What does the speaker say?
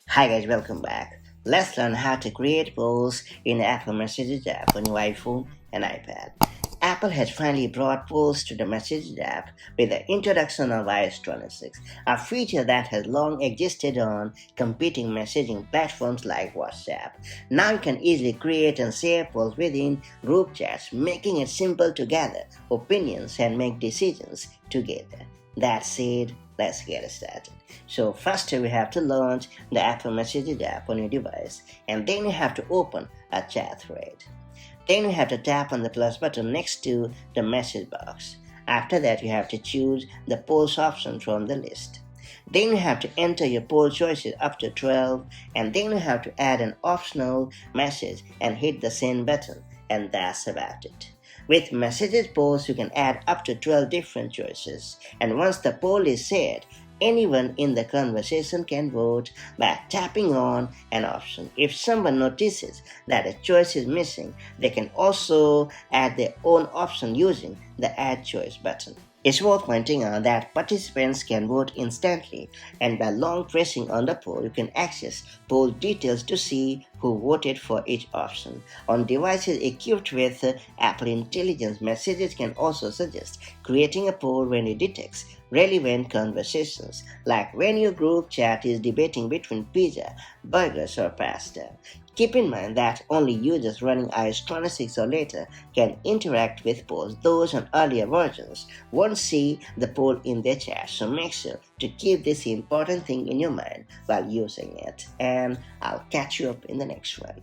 Hi guys, welcome back. Let's learn how to create polls in the Apple Messages app on your iPhone and iPad. Apple has finally brought polls to the Messages app with the introduction of iOS 26, a feature that has long existed on competing messaging platforms like WhatsApp. Now you can easily create and share polls within group chats, making it simple to gather opinions and make decisions together. That said, let's get started. So first we have to launch the Apple Messages app on your device, and then you have to open a chat thread. Then you have to tap on the plus button next to the message box. After that you have to choose the polls option from the list. Then you have to enter your poll choices up to 12, and then you have to add an optional message and hit the send button, and that's about it. With messages polls, you can add up to 12 different choices, and once the poll is set, anyone in the conversation can vote by tapping on an option. If someone notices that a choice is missing, they can also add their own option using the Add Choice button. It's worth pointing out that participants can vote instantly, and by long pressing on the poll, you can access poll details to see who voted for each option. On devices equipped with Apple Intelligence, Messages can also suggest creating a poll when it detects relevant conversations, like when your group chat is debating between pizza, burgers, or pasta. Keep in mind that only users running iOS 26 or later can interact with polls. Those on earlier versions won't see the poll in their chat, so make sure to keep this important thing in your mind while using it. And I'll catch you up in the next one.